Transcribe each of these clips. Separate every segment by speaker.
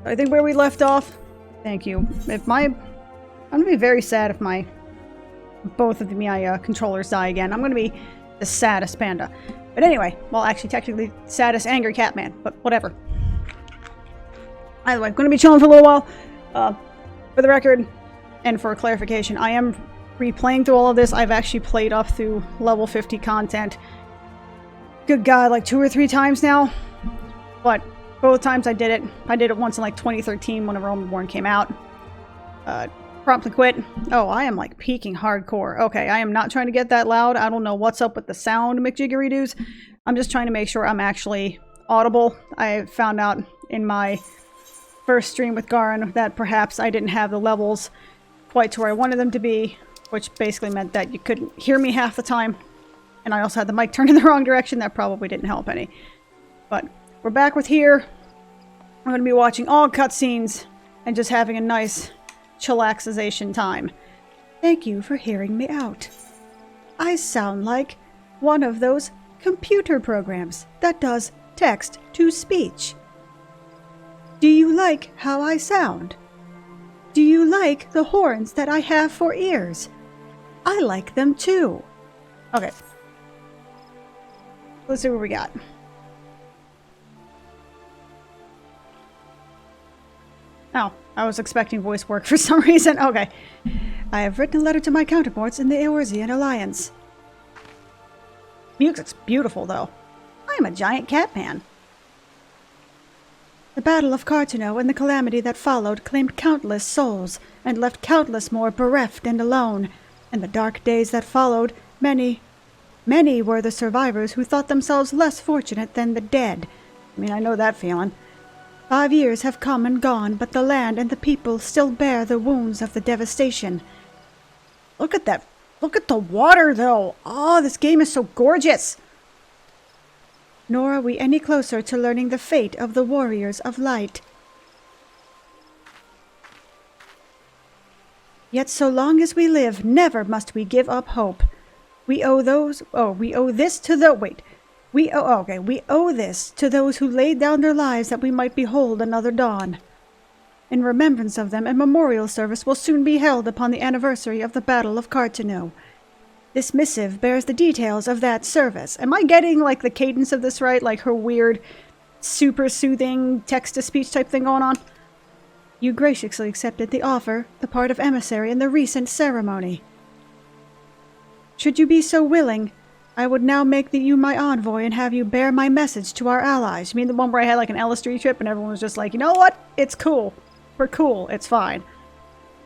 Speaker 1: I think where we left off. Thank you. I'm gonna be very sad if both of my controllers die again. I'm gonna be the saddest panda. But anyway, well, actually, technically, saddest angry catman. But whatever. Either way, I'm gonna be chilling for a little while. For the record, and for clarification, I am replaying through all of this. I've actually played up through level 50 content. Good God, like 2 or 3 times now. But both times I did it once in like 2013 when Realm Reborn came out. Promptly quit. Oh, I am like peaking hardcore. Okay, I am not trying to get that loud. I don't know what's up with the sound, McJiggery-doos. I'm just trying to make sure I'm actually audible. I found out in my first stream with Garin that perhaps I didn't have the levels quite to where I wanted them to be, which basically meant that you couldn't hear me half the time. And I also had the mic turned in the wrong direction. That probably didn't help any. But we're back with here. I'm going to be watching all cutscenes and just having a nice chillaxization time. Thank you for hearing me out. I sound like one of those computer programs that does text-to-speech. Do you like how I sound? Do you like the horns that I have for ears? I like them too. Okay. Let's see what we got. Oh, I was expecting voice work for some reason. Okay. I have written a letter to my counterparts in the Eorzean Alliance. Music's beautiful, though. I'm a giant cat man. The Battle of Cartano and the calamity that followed claimed countless souls and left countless more bereft and alone. In the dark days that followed, many were the survivors who thought themselves less fortunate than the dead. I mean, I know that feeling. 5 years have come and gone, but the land and the people still bear the wounds of the devastation. Look at that. Look at the water, though. Oh, this game is so gorgeous. Nor are we any closer to learning the fate of the warriors of light. Yet so long as we live, never must we give up hope. We owe this to those who laid down their lives that we might behold another dawn. In remembrance of them, a memorial service will soon be held upon the anniversary of the Battle of Cartano. This missive bears the details of that service. Am I getting, like, the cadence of this right? Like her weird, super soothing text-to-speech type thing going on? You graciously accepted the offer, the part of emissary in the recent ceremony. Should you be so willing, I would now make you my envoy and have you bear my message to our allies. You mean the one where I had, like, an L3 trip and everyone was just like, you know what? It's cool. We're cool. It's fine.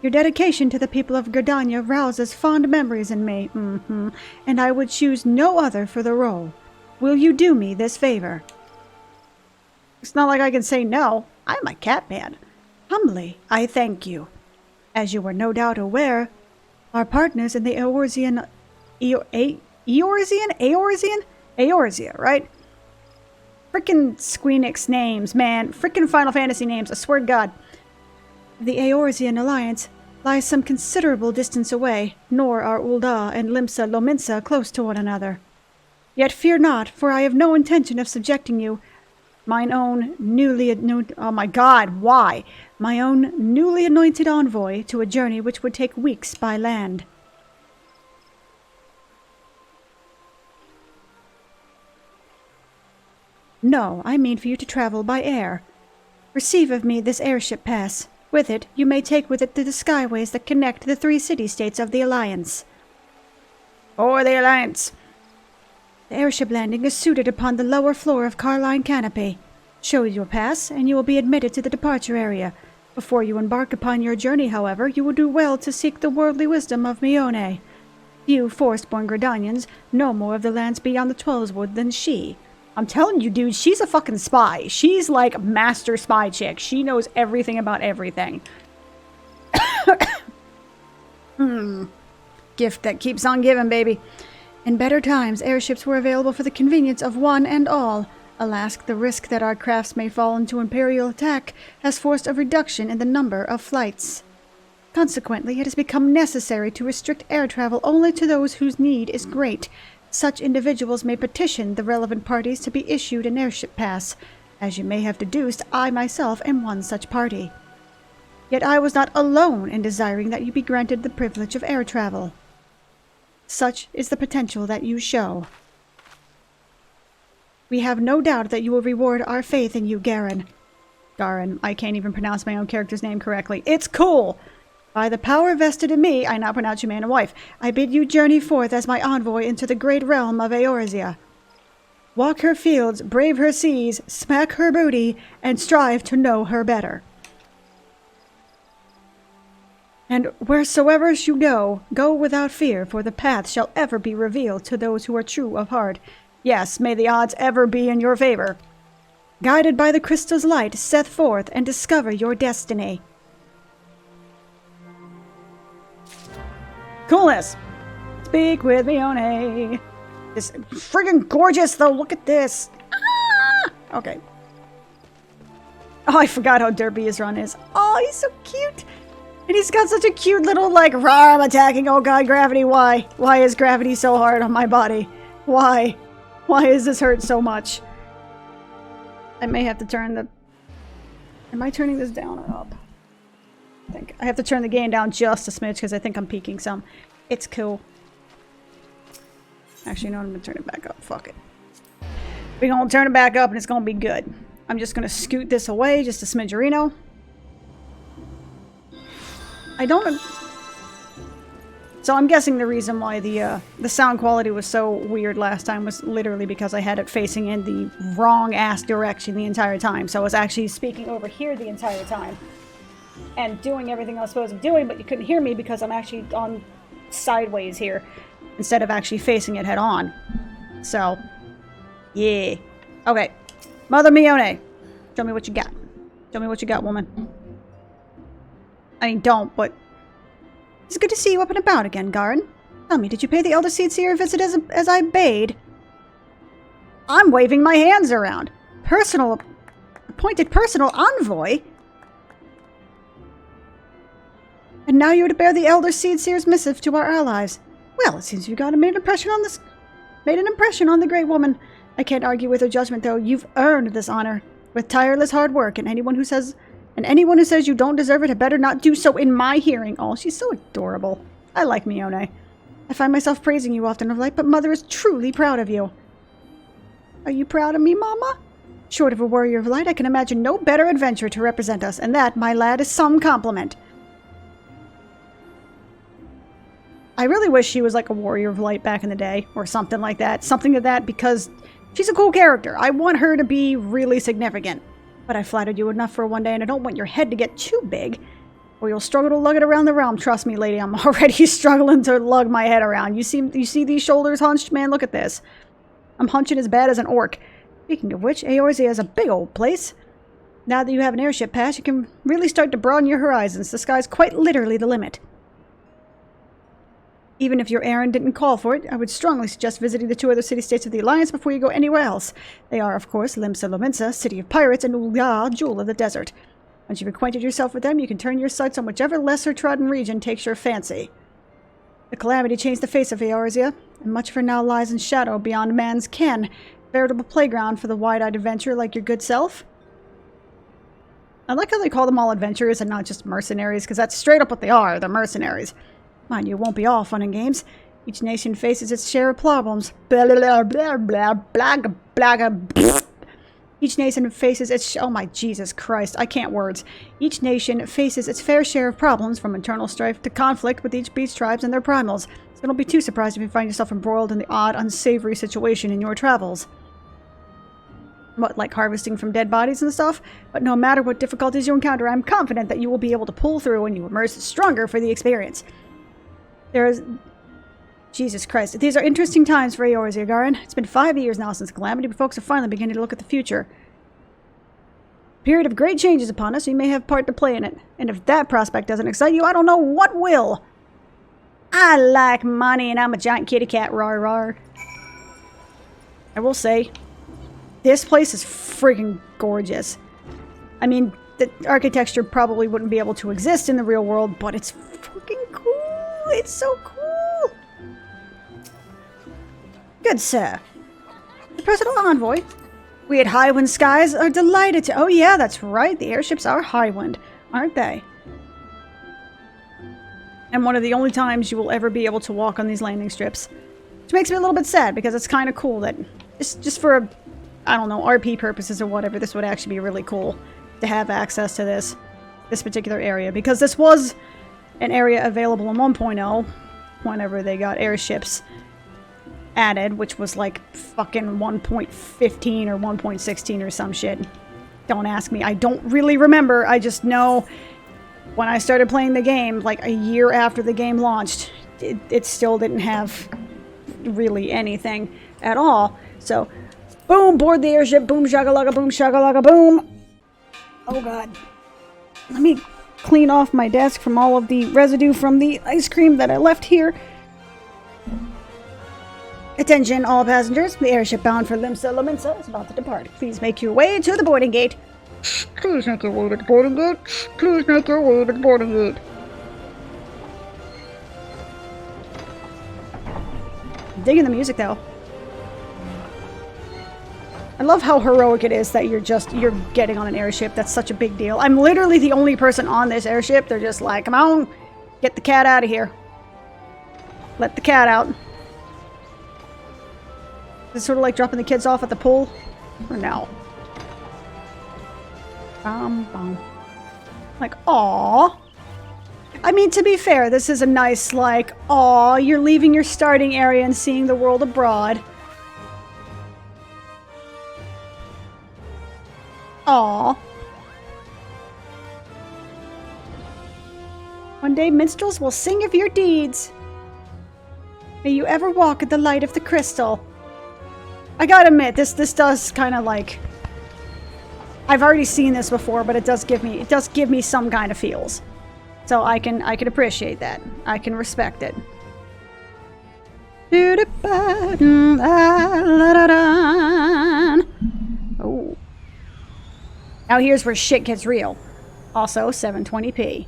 Speaker 1: Your dedication to the people of Gridania rouses fond memories in me, and I would choose no other for the role. Will you do me this favor? It's not like I can say no. I'm a cat man. Humbly, I thank you. As you were no doubt aware, our partners in the Eorzean... Eorzea, right? Frickin' Squeenix names, man. Frickin' Final Fantasy names, I swear to God. The Eorzean Alliance lies some considerable distance away, nor are Ul'dah and Limsa Lominsa close to one another. Yet fear not, for I have no intention of subjecting you, my own newly anointed envoy, to a journey which would take weeks by land. No, I mean for you to travel by air. Receive of me this airship pass. With it, you may take with it the skyways that connect the 3 city-states of the Alliance. Or the Alliance! The airship landing is suited upon the lower floor of Carline Canopy. Show your pass, and you will be admitted to the departure area. Before you embark upon your journey, however, you will do well to seek the worldly wisdom of Mione. Few forest-born Gridanians know more of the lands beyond the Twelveswood than she. I'm telling you, dude, she's a fucking spy. She's like master spy chick. She knows everything about everything. Gift that keeps on giving, baby. In better times, airships were available for the convenience of one and all. Alas, the risk that our crafts may fall into Imperial attack has forced a reduction in the number of flights. Consequently, it has become necessary to restrict air travel only to those whose need is great. Such individuals may petition the relevant parties to be issued an airship pass, As you may have deduced, I myself am one such party. Yet I was not alone in desiring that you be granted the privilege of air travel. Such is the potential that you show. We have no doubt that you will reward our faith in you, Garen. Garen, I can't even pronounce my own character's name correctly. It's cool! By the power vested in me, I now pronounce you man and wife. I bid you journey forth as my envoy into the great realm of Eorzea. Walk her fields, brave her seas, smack her booty, and strive to know her better. And wheresoever you go, go without fear, for the path shall ever be revealed to those who are true of heart. Yes, may the odds ever be in your favor. Guided by the crystal's light, set forth and discover your destiny. Coolness! Speak with me, One. This friggin' gorgeous, though. Look at this. Ah! Okay. Oh, I forgot how derpy his run is. Oh, he's so cute. And he's got such a cute little, like, rawr, I'm attacking. Oh, God, gravity, why? Why is gravity so hard on my body? Why? Why does this hurt so much? I may have to turn the... Am I turning this down or up? I think I have to turn the gain down just a smidge because I think I'm peaking some. It's cool. Actually, no, I'm going to turn it back up. Fuck it. We're going to turn it back up and it's going to be good. I'm just going to scoot this away just a smidgerino. I don't... So I'm guessing the reason why the sound quality was so weird last time was literally because I had it facing in the wrong-ass direction the entire time. So I was actually speaking over here the entire time. And doing everything I was supposed to be doing, but you couldn't hear me because I'm actually on sideways here. Instead of actually facing it head on. So, yeah. Okay. Mother Mione. Show me what you got. Show me what you got, woman. I mean, don't, but... It's good to see you up and about again, Garen. Tell me, did you pay the Elder Seedseer a visit as I bade? I'm waving my hands around. Appointed personal envoy? And now you're to bear the Elder Seedseer's missive to our allies. Well, it seems you made an impression on the great woman. I can't argue with her judgment, though. You've earned this honor with tireless hard work, and anyone who says you don't deserve it had better not do so in my hearing. Oh, she's so adorable. I like Mione. I find myself praising you often of late, but Mother is truly proud of you. Are you proud of me, Mama? Short of a warrior of light, I can imagine no better adventurer to represent us, and that, my lad, is some compliment. I really wish she was like a warrior of light back in the day, or something like that. Something of that, because she's a cool character. I want her to be really significant. But I flattered you enough for one day, and I don't want your head to get too big, or you'll struggle to lug it around the realm. Trust me, lady, I'm already struggling to lug my head around. You see these shoulders hunched? Man, look at this. I'm hunching as bad as an orc. Speaking of which, Eorzea is a big old place. Now that you have an airship pass, you can really start to broaden your horizons. The sky's quite literally the limit. Even if your errand didn't call for it, I would strongly suggest visiting the two other city-states of the Alliance before you go anywhere else. They are, of course, Limsa Lominsa, City of Pirates, and Ul'ya, Jewel of the Desert. Once you've acquainted yourself with them, you can turn your sights on whichever lesser-trodden region takes your fancy. The calamity changed the face of Eorzea, and much of her now lies in shadow beyond man's ken, veritable playground for the wide-eyed adventurer like your good self. I like how they call them all adventurers and not just mercenaries, because that's straight up what they are, they're mercenaries. Mind you, it won't be all fun and games. Each nation faces its share of problems. Blah, blah, blah, blah, blah, blah, blah. Each nation faces its... Oh my Jesus Christ, I can't words. Each nation faces its fair share of problems, from internal strife to conflict with each beast tribes and their primals. So don't be too surprised if you find yourself embroiled in the odd, unsavory situation in your travels. What, like harvesting from dead bodies and stuff? But no matter what difficulties you encounter, I'm confident that you will be able to pull through and you emerge stronger for the experience. Jesus Christ. These are interesting times for Eorzea, Garen. It's been 5 years now since Calamity, but folks are finally beginning to look at the future. A period of great changes upon us, so you may have part to play in it. And if that prospect doesn't excite you, I don't know what will. I like money and I'm a giant kitty cat, rar rar. I will say, this place is freaking gorgeous. I mean, the architecture probably wouldn't be able to exist in the real world, but it's freaking cool. It's so cool. Good sir. The personal envoy. We at Highwind Skies are delighted to... Oh yeah, that's right. The airships are Highwind, aren't they? And one of the only times you will ever be able to walk on these landing strips. Which makes me a little bit sad, because it's kind of cool that... Just for, I don't know, RP purposes or whatever, this would actually be really cool to have access to this particular area. Because this was an area available in 1.0, whenever they got airships added, which was like fucking 1.15 or 1.16 or some shit. Don't ask me. I don't really remember. I just know when I started playing the game, like a year after the game launched, it still didn't have really anything at all. So, boom, board the airship, boom, shakalaka, boom. Oh god. Let me clean off my desk from all of the residue from the ice cream that I left here. Attention all passengers, the airship bound for Limsa is about to depart. Please make your way to the boarding gate. Please make your way to the boarding gate. Please make your way to the boarding gate. I'm digging the music though. I love how heroic it is that you're getting on an airship. That's such a big deal. I'm literally the only person on this airship. They're just like, come on, get the cat out of here. Let the cat out. Is it sort of like dropping the kids off at the pool? Or no? Like, aww. I mean, to be fair, this is a nice, like, aww, you're leaving your starting area and seeing the world abroad. Aww. One day minstrels will sing of your deeds. May you ever walk in the light of the crystal. I gotta admit, this does kind of like... I've already seen this before, but it does give me some kind of feels. So I can appreciate that. I can respect it. Oh. Now here's where shit gets real. Also 720p.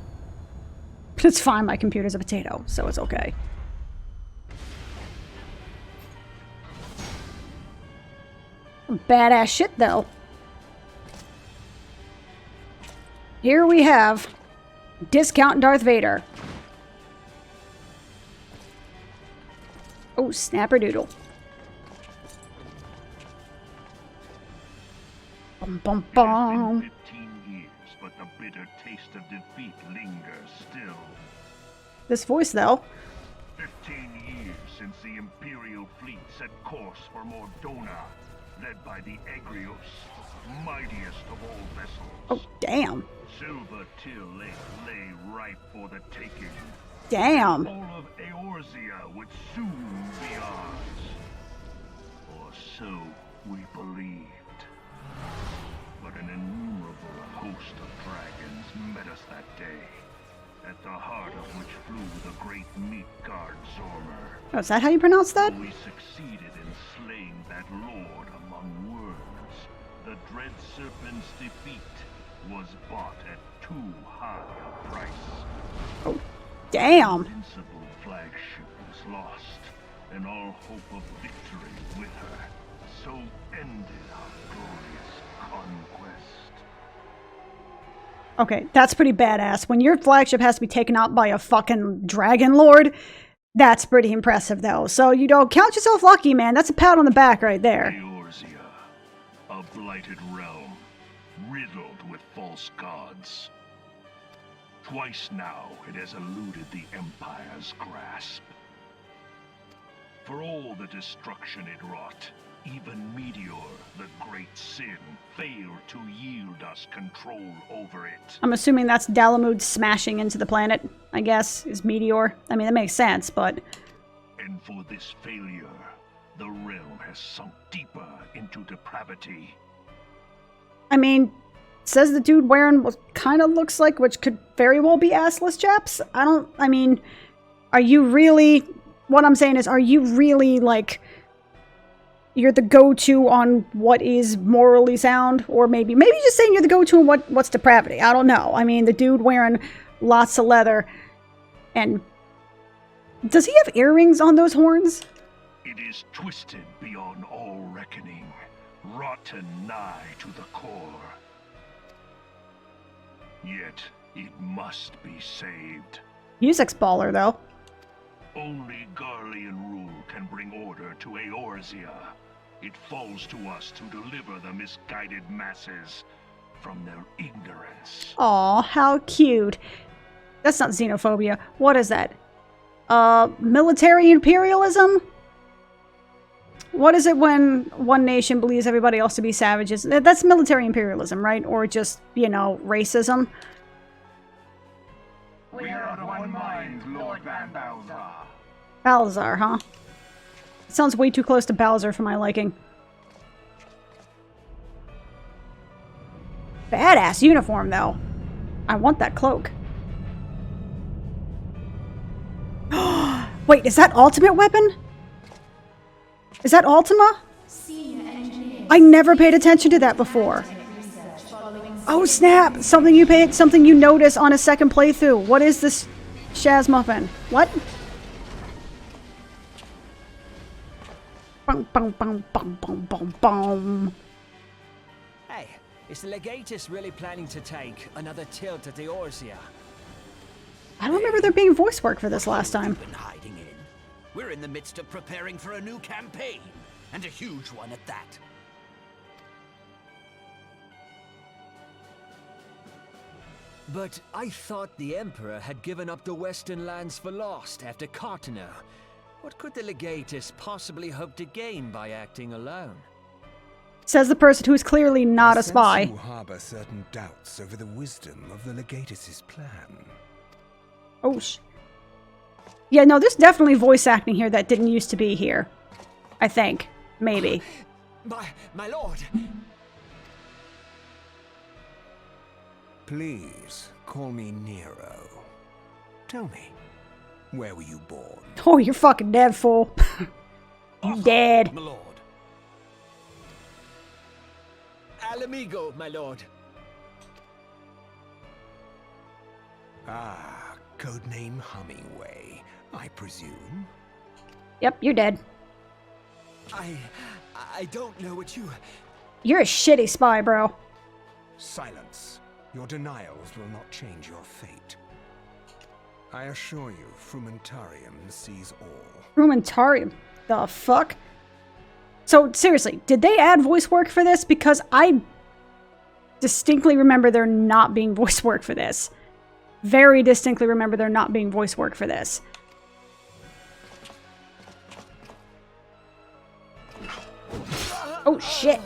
Speaker 1: But it's fine, my computer's a potato, so it's okay. Badass shit though. Here we have Discount Darth Vader. Oh, snapperdoodle. Bum bum bum.
Speaker 2: 15 years, but the bitter taste of defeat lingers still.
Speaker 1: This voice though.
Speaker 2: 15 years since the Imperial fleet set course for Mordona, led by the Egrios, mightiest of all vessels.
Speaker 1: Oh, damn.
Speaker 2: Silver Till Lake lay ripe for the taking.
Speaker 1: Damn.
Speaker 2: All of Eorzea would soon be ours. Or so we believed. But an innumerable host of dragons met us that day, at the heart of which flew the great meat guard Zormer.
Speaker 1: Oh, is that how you pronounce that?
Speaker 2: We succeeded in slaying that lord among worms. The dread serpent's defeat was bought at too high a price.
Speaker 1: Oh, damn.
Speaker 2: The invincible flagship was lost, and all hope of victory with her. So ended our glorious conquest.
Speaker 1: Okay, that's pretty badass. When your flagship has to be taken out by a fucking dragon lord, that's pretty impressive though. So, you know, count yourself lucky, man. That's a pat on the back right there.
Speaker 2: Eorzea, a blighted realm, riddled with false gods. Twice now it has eluded the Empire's grasp. For all the destruction it wrought, even Meteor, the great sin, failed to yield us control over it.
Speaker 1: I'm assuming that's Dalamud smashing into the planet, I guess, is Meteor. I mean, that makes sense, but...
Speaker 2: And for this failure, the realm has sunk deeper into depravity.
Speaker 1: I mean, says the dude wearing what kind of looks like, which could very well be assless chaps. I mean, are you really... What I'm saying is, are you really, like... You're the go-to on what is morally sound? Or maybe just saying you're the go-to on what's depravity. I don't know. I mean, the dude wearing lots of leather. And... Does he have earrings on those horns?
Speaker 2: It is twisted beyond all reckoning. rotten nigh to the core. Yet it must be saved.
Speaker 1: Music's baller, though.
Speaker 2: Only Garlean rule can bring order to Eorzea. It falls to us to deliver the misguided masses from their ignorance.
Speaker 1: Aw, how cute. That's not xenophobia. What is that? Military imperialism? What is it when one nation believes everybody else to be savages? That's military imperialism, right? Or just, you know, racism?
Speaker 2: We are of one mind, Lord Van Balzar.
Speaker 1: Balzar, huh? Sounds way too close to Bowser for my liking. Badass uniform, though. I want that cloak. Wait, is that ultimate weapon? Is that Ultima? I never paid attention to that before. Oh snap! Something you notice on a second playthrough. What is this Shaz Muffin? What? Bum, bum, bum, bum, bum, bum, bum.
Speaker 3: Hey, is the Legatus really planning to take another tilt at the Eorzea?
Speaker 1: I don't remember there being voice work for this last time.
Speaker 4: Been hiding in. We're in the midst of preparing for a new campaign, and a huge one at that.
Speaker 3: But I thought the Emperor had given up the Western lands for lost after Carteneau. What could the Legatus possibly hope to gain by acting alone?
Speaker 1: Says the person who is clearly not a spy.
Speaker 5: You harbor certain doubts over the wisdom of the Legatus' plan.
Speaker 1: Oh, yeah, no, there's definitely voice acting here that didn't used to be here. I think. Maybe.
Speaker 3: My lord!
Speaker 5: Please, call me Nero. Tell me, where were you born?
Speaker 1: Oh, you're fucking dead, fool. You dead.
Speaker 4: My lord.
Speaker 3: Alamigo, my lord.
Speaker 5: Ah, codename Hummingway, I presume.
Speaker 1: Yep, you're dead.
Speaker 3: I don't know what you...
Speaker 1: You're a shitty spy, bro.
Speaker 5: Silence. Your denials will not change your fate. I assure you, Frumentarium sees all.
Speaker 1: Frumentarium. The fuck? So, seriously, did they add voice work for this? Because I distinctly remember there not being voice work for this. Very distinctly remember there not being voice work for this. Oh, shit.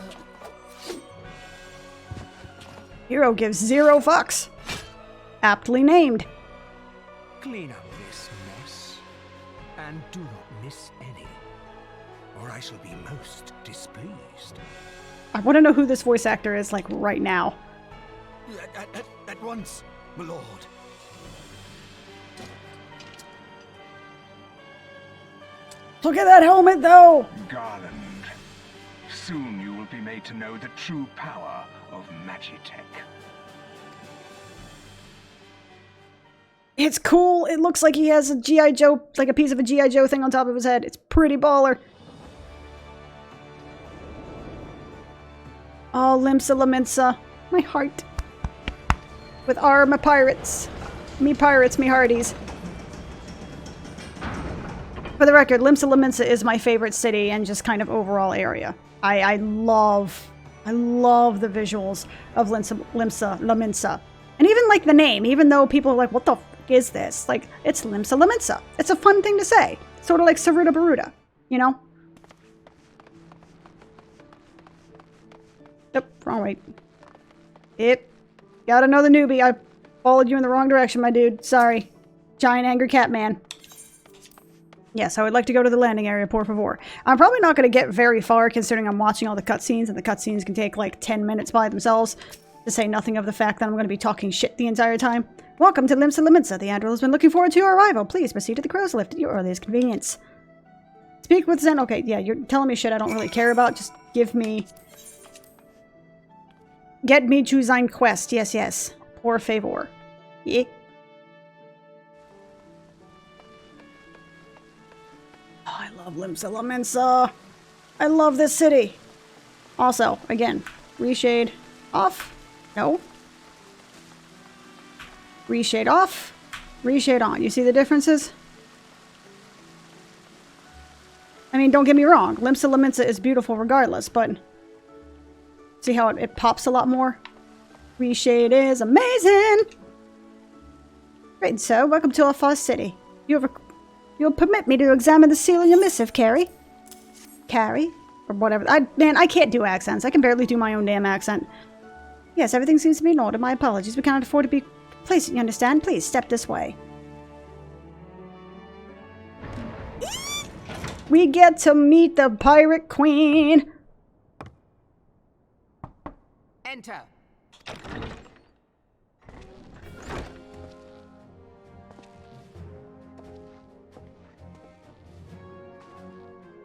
Speaker 1: Hero gives 0 fucks. Aptly named.
Speaker 5: Clean up this mess, and do not miss any, or I shall be most displeased.
Speaker 1: I want to know who this voice actor is, like, right now.
Speaker 4: At once, my lord.
Speaker 1: Look at that helmet, though!
Speaker 2: Garland, soon you will be made to know the true power of Magitech.
Speaker 1: It's cool. It looks like he has a G.I. Joe, like a piece of a G.I. Joe thing on top of his head. It's pretty baller. Oh, Limsa Laminsa. My heart. With my pirates. Me pirates, me hearties. For the record, Limsa Laminsa is my favorite city and just kind of overall area. I love the visuals of Limsa Laminsa. And even like the name, even though people are like, what the f is this? Like, it's Limsa Laminsa. It's a fun thing to say. Sort of like Saruta Baruta, you know? Yep, wrong way. Yep. Got another newbie. I followed you in the wrong direction, my dude. Sorry. Giant angry cat man. Yes, I would like to go to the landing area, por favor. I'm probably not going to get very far considering I'm watching all the cutscenes, and the cutscenes can take like 10 minutes by themselves, to say nothing of the fact that I'm going to be talking shit the entire time. Welcome to Limsa Laminsa. The Admiral has been looking forward to your arrival. Please proceed to the crow's lift at your earliest convenience. Speak with Zen. Okay, yeah, you're telling me shit I don't really care about. Just give me... Get me to sein quest. Yes, yes. Por favor. Yeah. Oh, I love Limsa Laminsa. I love this city. Also, again, reshade off. No. Reshade off. Reshade on. You see the differences? I mean, don't get me wrong. Limsa Lominsa is beautiful regardless, but see how it pops a lot more? Reshade is amazing! Great, so welcome to Alphaz City. You'll permit me to examine the seal in your missive, Carrie? Carrie? Or whatever. Man, I can't do accents. I can barely do my own damn accent. Yes, everything seems to be in order. My apologies. We cannot afford to be complacent, you understand? Please, step this way. We get to meet the Pirate Queen!
Speaker 6: Enter.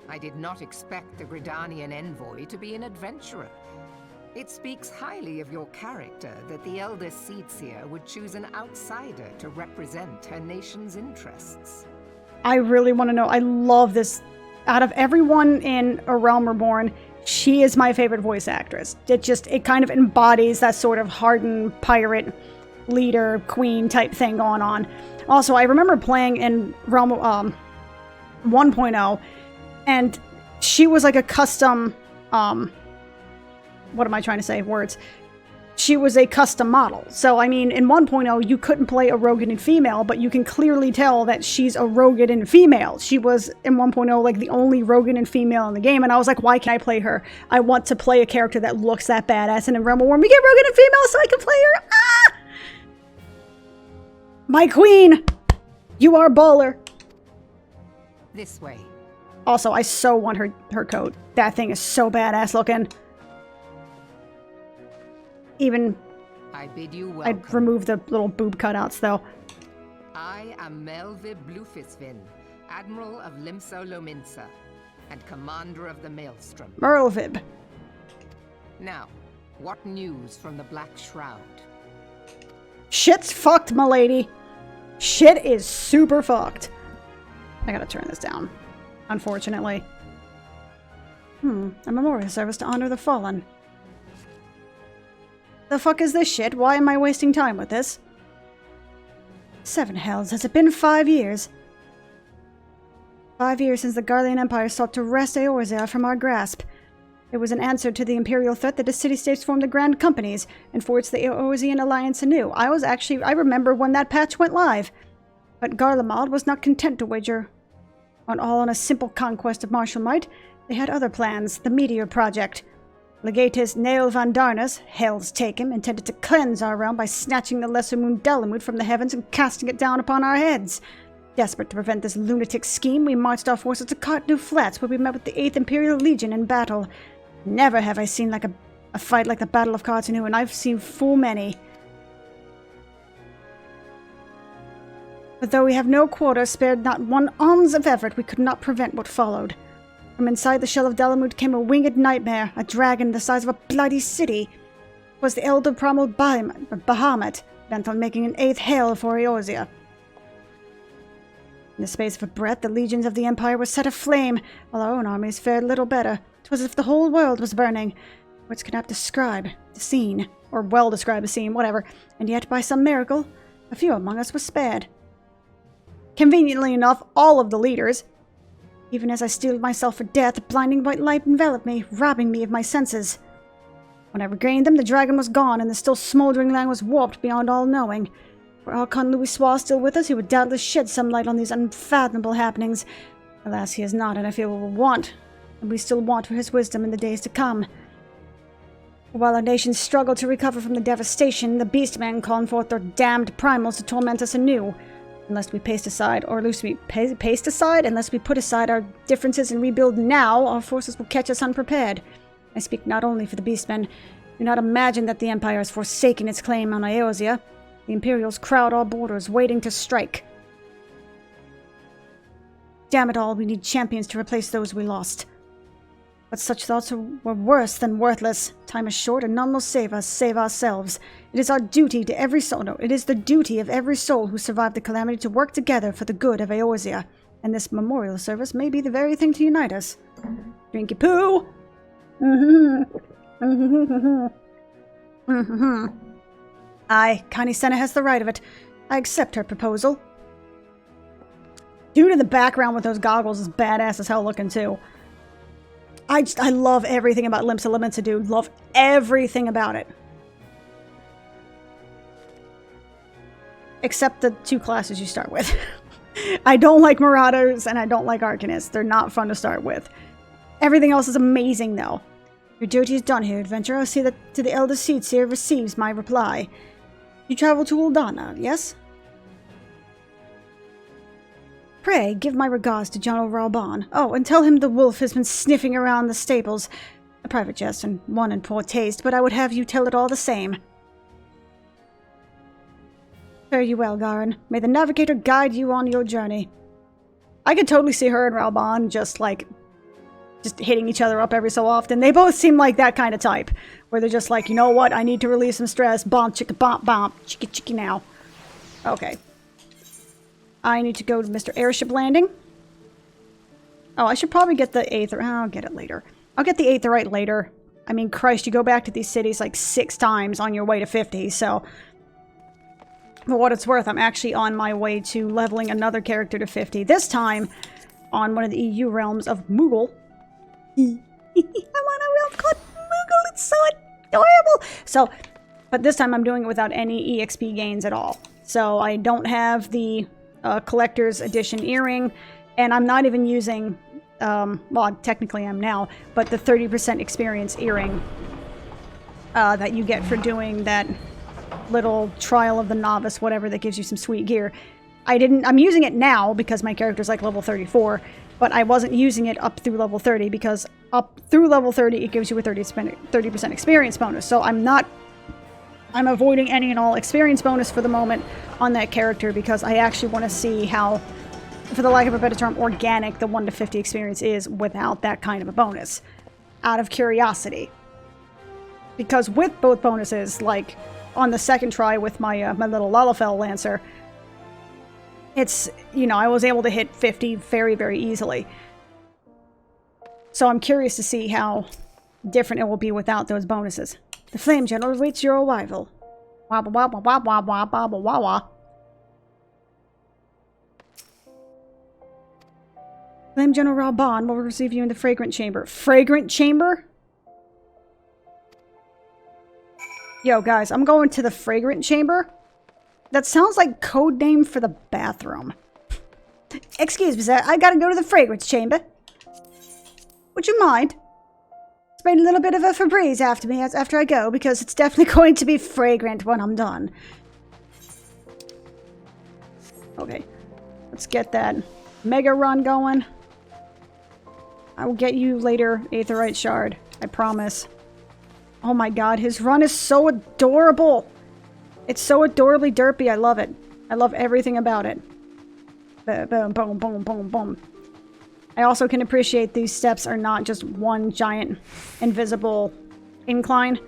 Speaker 6: I did not expect the Gridanian envoy to be an adventurer. It speaks highly of your character that the elder Seedseer would choose an outsider to represent her nation's interests.
Speaker 1: I really want to know. I love this. Out of everyone in A Realm Reborn, she is my favorite voice actress. It kind of embodies that sort of hardened pirate leader, queen type thing going on. Also, I remember playing in Realm 1.0, and she was like a custom, what am I trying to say? Words. She was a custom model. So, I mean, in 1.0, you couldn't play a Rogadin female, but you can clearly tell that she's a Rogadin female. She was, in 1.0, like, the only Rogadin female in the game, and I was like, why can't I play her? I want to play a character that looks that badass, and in Realm Reborn, we get Rogadin female so I can play her! Ah! My queen! You are baller!
Speaker 6: This way.
Speaker 1: Also, I so want her coat. That thing is so badass looking. Even
Speaker 6: I bid you welcome.
Speaker 1: I'd remove the little boob cutouts, though.
Speaker 6: I am Melvib Blufisvin, Admiral of Limsa Lominsa, and Commander of the Maelstrom.
Speaker 1: Merlvib.
Speaker 6: Now, what news from the Black Shroud?
Speaker 1: Shit's fucked, m'lady. Shit is super fucked. I gotta turn this down, unfortunately. A memorial service to honor the fallen. The fuck is this shit? Why am I wasting time with this? 7 hells, has it been 5 years? 5 years since the Garlean Empire sought to wrest Eorzea from our grasp. It was an answer to the imperial threat that the city-states formed the Grand Companies and forged the Eorzean alliance anew. I remember when that patch went live. But Garlemald was not content to wager on a simple conquest of martial might. They had other plans, the Meteor Project. Legatus Nael van Darnus, Hell's Taken, intended to cleanse our realm by snatching the lesser moon Dalamud from the heavens and casting it down upon our heads. Desperate to prevent this lunatic scheme, we marched our forces to Cartnew Flats, where we met with the 8th Imperial Legion in battle. Never have I seen a fight like the Battle of Cartnew, and I've seen full many. But though we have no quarter, spared not one ounce of effort, we could not prevent what followed. From inside the shell of Dalamud came a winged nightmare, a dragon the size of a bloody city. It was the elder primal Bahamut, bent on making an 8th hell for Eorzea. In the space of a breath, the legions of the Empire were set aflame, while our own armies fared little better. 'Twas as if the whole world was burning. Words cannot describe the scene, or well describe the scene, whatever, and yet, by some miracle, a few among us were spared. Conveniently enough, all of the leaders. Even as I steeled myself for death, a blinding white light enveloped me, robbing me of my senses. When I regained them, the dragon was gone, and the still smoldering land was warped beyond all knowing. Were Archon Louisoix still with us, he would doubtless shed some light on these unfathomable happenings. Alas, he is not, and I fear we still want for his wisdom in the days to come. While our nation struggled to recover from the devastation, the Beastmen called forth their damned primals to torment us anew. Unless we paste aside our differences and rebuild now, our forces will catch us unprepared. I speak not only for the Beastmen. Do not imagine that the Empire has forsaken its claim on Eorzea. The Imperials crowd our borders, waiting to strike. Damn it all, we need champions to replace those we lost. But such thoughts were worse than worthless. Time is short, and none will save us, save ourselves. It is our duty to every soul. No, it is the duty of every soul who survived the calamity to work together for the good of Eorzea. And this memorial service may be the very thing to unite us. Drinky poo! Aye, Connie Senna has the right of it. I accept her proposal. Dude in the background with those goggles is badass as hell looking too. I love everything about Limsa Lominsa, dude. Love everything about it. Except the two classes you start with. I don't like Marauders and I don't like Arcanists. They're not fun to start with. Everything else is amazing though. Your duty is done here, adventurer. I'll see that to the Elder Seedseer receives my reply. You travel to Uldana, yes? Pray, give my regards to General Ralban. Oh, and tell him the wolf has been sniffing around the stables. A private jest and one in poor taste, but I would have you tell it all the same. Fare you well, Garin. May the Navigator guide you on your journey. I could totally see her and Ralban just hitting each other up every so often. They both seem like that kind of type, where they're just like, you know what, I need to release some stress. Bomb, chicka, bomb, bomb, chicka, chicka now. Okay. I need to go to Mr. Airship Landing. Oh, I should probably get the Aether. I'll get it later. I'll get the Aetherite later. I mean, Christ, you go back to these cities like 6 times on your way to 50, so... For what it's worth, I'm actually on my way to leveling another character to 50. This time, on one of the EU realms of Moogle. I'm on a realm called Moogle. It's so adorable. So, but this time I'm doing it without any EXP gains at all. So I don't have the collector's edition earring, and I'm not even using, well, technically I'm now, but the 30% experience earring that you get for doing that little trial of the novice, whatever, that gives you some sweet gear. I'm using it now because my character's like level 34, but I wasn't using it up through level 30 because up through level 30 it gives you a 30% experience bonus. So I'm avoiding any and all experience bonus for the moment on that character because I actually want to see how, for the lack of a better term, organic the 1 to 50 experience is without that kind of a bonus. Out of curiosity. Because with both bonuses, like on the second try with my my little Lalafell Lancer, it's, you know, I was able to hit 50 very, very easily. So I'm curious to see how different it will be without those bonuses. The Flame General awaits your arrival. Wabba wabba wabba wabba wabba wabba. Flame General Ralban will receive you in the Fragrant Chamber. Fragrant Chamber? Yo, guys, I'm going to the Fragrant Chamber. That sounds like code name for the bathroom. Excuse me, sir. I gotta go to the Fragrance Chamber. Would you mind? Spraying a little bit of a Febreze after me after I go, because it's definitely going to be fragrant when I'm done. Okay. Let's get that mega run going. I will get you later, Aetherite Shard. I promise. Oh my god, his run is so adorable! It's so adorably derpy, I love it. I love everything about it. Boom, boom, boom, boom, boom. I also can appreciate these steps are not just one giant invisible incline,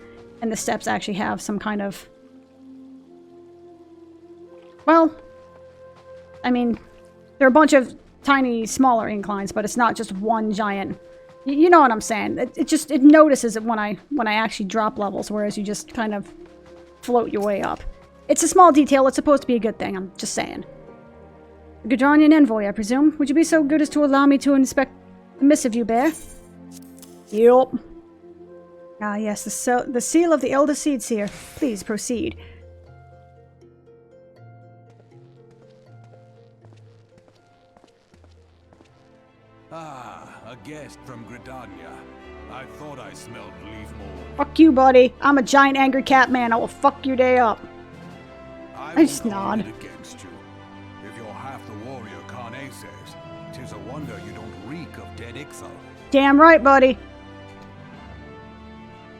Speaker 1: and the steps actually have some kind of... Well, I mean, there are a bunch of tiny, smaller inclines, but it's not just one giant... You know what I'm saying. It notices it when I actually drop levels, whereas you just kind of float your way up. It's a small detail. It's supposed to be a good thing. I'm just saying. Gudranian Envoy, I presume. Would you be so good as to allow me to inspect the missive you bear? Yup. Ah, yes, the seal of the Elder Seedseer. Please proceed.
Speaker 5: Ah, a guest from Gridania. I thought I smelled leaf mold.
Speaker 1: Fuck you, buddy. I'm a giant angry cat man. I will fuck your day up. I just nod.
Speaker 5: Against you. If you're half the warrior Carne says, 'tis a wonder you don't reek of dead Ixal.
Speaker 1: Damn right, buddy.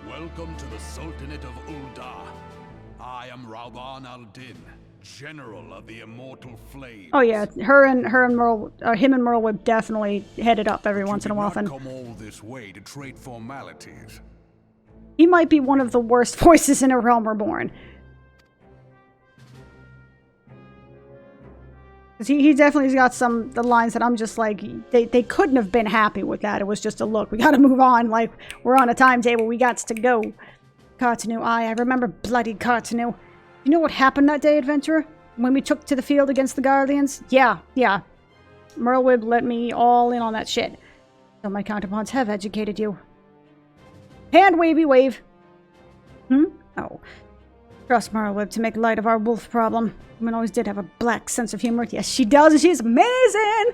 Speaker 5: Welcome to the Sultanate of Ul'dah. I am Ralban al-Din, General of the Immortal Flame.
Speaker 1: Oh yeah, him and Merle would definitely head it up every once in a while.
Speaker 5: And come all this way to trade formalities.
Speaker 1: He might be one of the worst voices in A Realm Reborn. Because he definitely's got the lines that I'm just like, they couldn't have been happy with that. It was just a look. We gotta move on. Like, we're on a timetable. We got to go. Cartanu, I remember bloody Cartanu. You know what happened that day, adventurer? When we took to the field against the Guardians? Yeah. Merlwyb let me all in on that shit. So my counterparts have educated you. Hand wavy wave. Oh. Trust Merlwyb to make light of our wolf problem. Woman always did have a black sense of humor. Yes, she does, and she's amazing!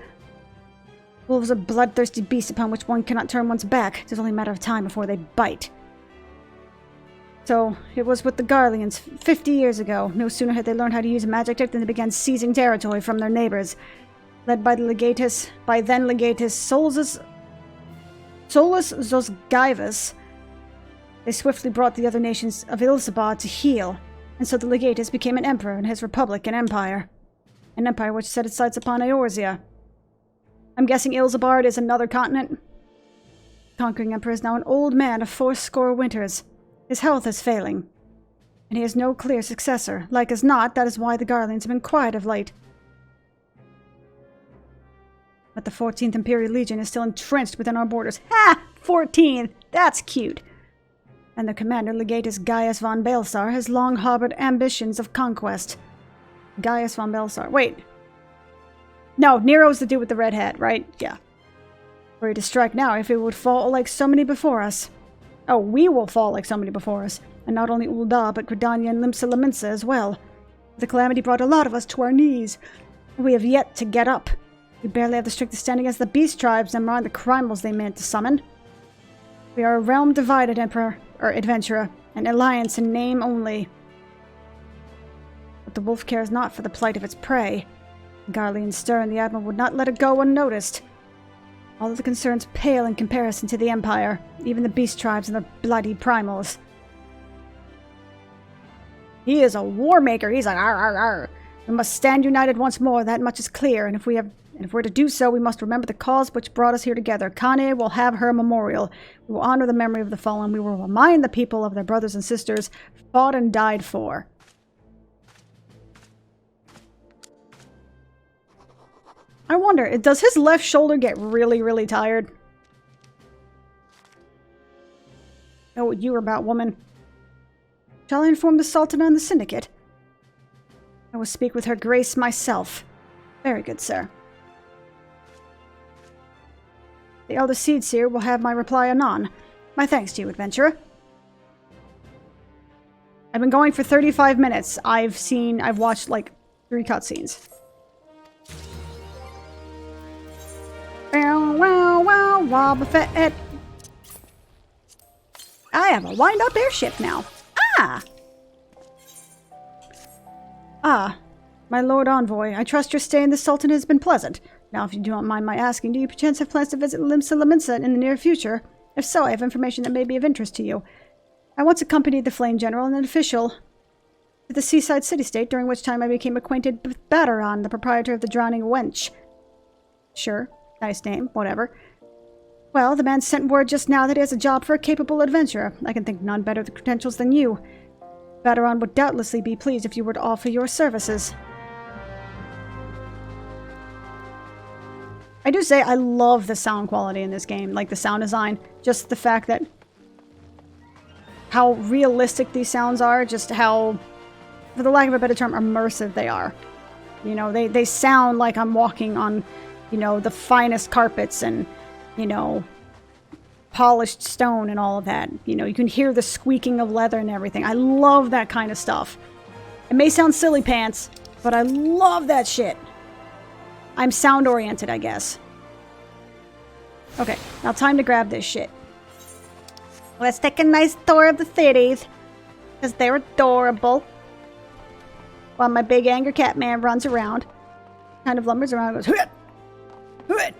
Speaker 1: Wolves are bloodthirsty beasts upon which one cannot turn one's back. It's only a matter of time before they bite. So, it was with the Garleans 50 years ago. No sooner had they learned how to use a magic trick than they began seizing territory from their neighbors. Led by the legatus, by then legatus Solus Zosgaivus, they swiftly brought the other nations of Ilsabad to heel, and so the legatus became an emperor and his republic an empire. An empire which set its sights upon Eorzea. I'm guessing Ilsabard is another continent? Conquering emperor is now an old man of 80 winters. His health is failing, and he has no clear successor. Like as not, that is why the Garleans have been quiet of late. But the 14th Imperial Legion is still entrenched within our borders. Ha! 14th! That's cute! And the commander, Legatus Gaius von Baelsar, has long harbored ambitions of conquest. Gaius von Baelsar. Wait. No, Nero's the dude with the red hat, right? Yeah. Were he to strike now, if it would fall like so many before us. Oh, we will fall like so many before us. And not only Ul'dah, but Gridania and Limsa Lominsa as well. The calamity brought a lot of us to our knees. We have yet to get up. We barely have the strength to stand against the beast tribes and mind the crimals they meant to summon. We are a realm divided, Emperor, or adventurer, an alliance in name only. But the wolf cares not for the plight of its prey. Garlean stir and the Admiral would not let it go unnoticed. All of the concerns pale in comparison to the Empire, even the beast tribes and their bloody primals. He is a war maker. He's like, arr, arr, arr. We must stand united once more, that much is clear, and if we're to do so, we must remember the cause which brought us here together. Kane will have her memorial. We will honor the memory of the fallen. We will remind the people of their brothers and sisters fought and died for. I wonder, does his left shoulder get really, really tired? Know what you were about, woman. Shall I inform the Sultan and the Syndicate? I will speak with her grace myself. Very good, sir. The Elder Seedseer will have my reply anon. My thanks to you, adventurer. I've been going for 35 minutes. I've watched like 3 cutscenes. Wow, wow, wow, Boba Fett. I have a wind-up airship now. My Lord Envoy, I trust your stay in the Sultan has been pleasant. Now, if you do not mind my asking, do you perchance have plans to visit Limsa Lominsa in the near future? If so, I have information that may be of interest to you. I once accompanied the Flame General and an official to the seaside city-state, during which time I became acquainted with Baderon, the proprietor of the Drowning Wench. Sure, nice name, whatever. Well, the man sent word just now that he has a job for a capable adventurer. I can think none better with credentials than you. Baderon would doubtlessly be pleased if you were to offer your services. I do say I love the sound quality in this game, like the sound design. Just the fact that how realistic these sounds are, just how, for the lack of a better term, immersive they are. You know, they sound like I'm walking on, you know, the finest carpets and, you know, polished stone and all of that. You know, you can hear the squeaking of leather and everything. I love that kind of stuff. It may sound silly pants, but I love that shit. I'm sound-oriented, I guess. Okay, now time to grab this shit. Let's take a nice tour of the cities, because they're adorable. While my big angry cat man runs around, kind of lumbers around and goes, "Hut! Hut!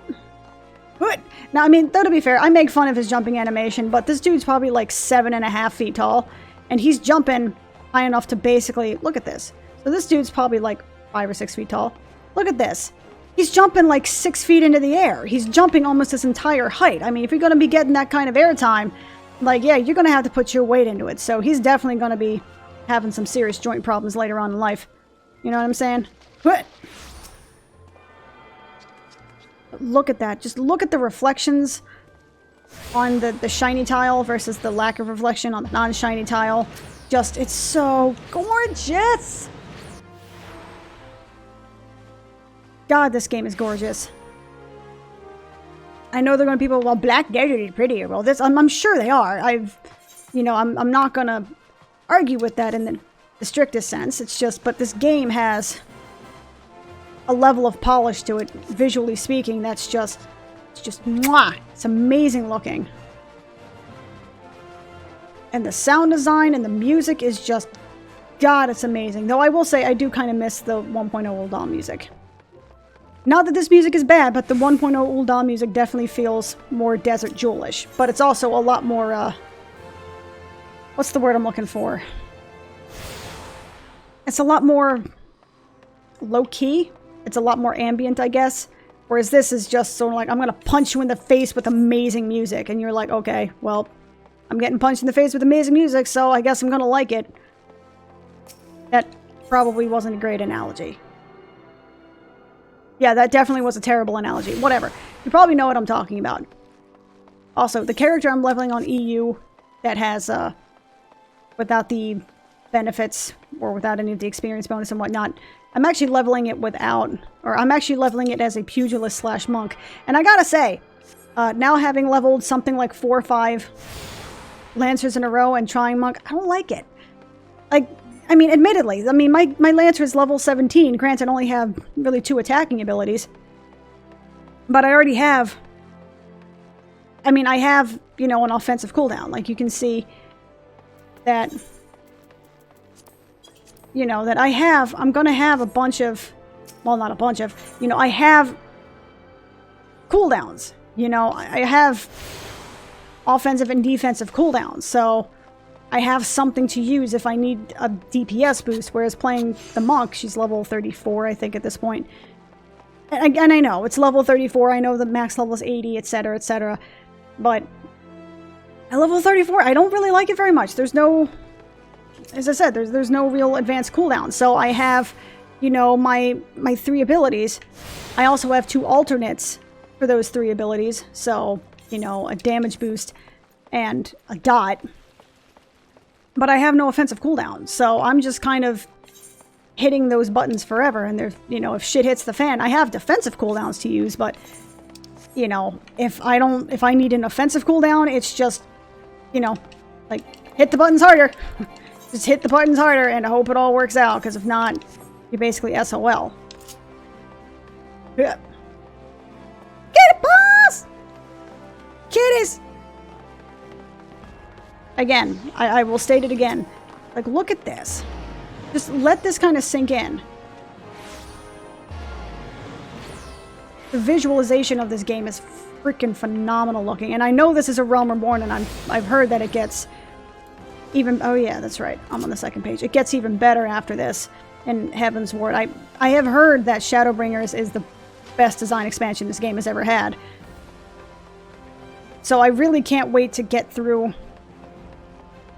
Speaker 1: Hut!" Now, I mean, though, to be fair, I make fun of his jumping animation, but this dude's probably like 7.5 feet tall, and he's jumping high enough to basically, look at this. So this dude's probably like 5 or 6 feet tall. Look at this. He's jumping like 6 feet into the air. He's jumping almost his entire height. I mean, if you're going to be getting that kind of airtime, like, yeah, you're going to have to put your weight into it. So he's definitely going to be having some serious joint problems later on in life. You know what I'm saying? What? Look at that. Just look at the reflections on the shiny tile versus the lack of reflection on the non-shiny tile. Just, it's so gorgeous! God, this game is gorgeous. I know there are going to be people, well, Black Desert is prettier. Well, this, I'm sure they are. I'm not going to argue with that in the strictest sense. It's just, but this game has a level of polish to it, visually speaking, that's just, it's just, mwah! It's amazing looking. And the sound design and the music is just, God, it's amazing. Though I will say, I do kind of miss the 1.0 Ul'dah music. Not that this music is bad, but the 1.0 Ul'dah music definitely feels more Desert Jewelish. But it's also a lot more, what's the word I'm looking for? It's a lot more low-key. It's a lot more ambient, I guess. Whereas this is just sort of like, I'm going to punch you in the face with amazing music. And you're like, okay, well, I'm getting punched in the face with amazing music, so I guess I'm going to like it. That probably wasn't a great analogy. Yeah, that definitely was a terrible analogy. Whatever. You probably know what I'm talking about. Also, the character I'm leveling on EU that has, without the benefits or without any of the experience bonus and whatnot, I'm actually leveling it without, or I'm actually leveling it as a pugilist / monk. And I gotta say, now having leveled something like 4 or 5 Lancers in a row and trying monk, I don't like it. Like, I mean, admittedly, I mean, my Lancer is level 17. Granted, I only have really 2 attacking abilities. But I already have, I mean, I have, you know, an offensive cooldown. Like, you can see that, you know, that I'm going to have a bunch of, well, not a bunch of, you know, I have cooldowns. You know, I have offensive and defensive cooldowns, so I have something to use if I need a DPS boost, whereas playing the monk, she's level 34, I think, at this point. And I know, it's level 34, I know the max level is 80, etc., etc., but at level 34, I don't really like it very much. There's no, as I said, there's no real advanced cooldown, so I have, you know, my 3 abilities. I also have 2 alternates for those 3 abilities, so, you know, a damage boost and a dot. But I have no offensive cooldown, so I'm just kind of hitting those buttons forever, and there's, you know, if shit hits the fan, I have defensive cooldowns to use, but, you know, if I need an offensive cooldown, it's just, you know, like, hit the buttons harder. Just hit the buttons harder and hope it all works out, because if not, you're basically SOL. Yeah. Get it, boss! Kitties! Again, I will state it again. Like, look at this. Just let this kind of sink in. The visualization of this game is freaking phenomenal looking. And I know this is a Realm Reborn, and I've heard that it gets even... Oh yeah, that's right. I'm on the second page. It gets even better after this in Heaven's Ward. I have heard that Shadowbringers is the best design expansion this game has ever had. So I really can't wait to get through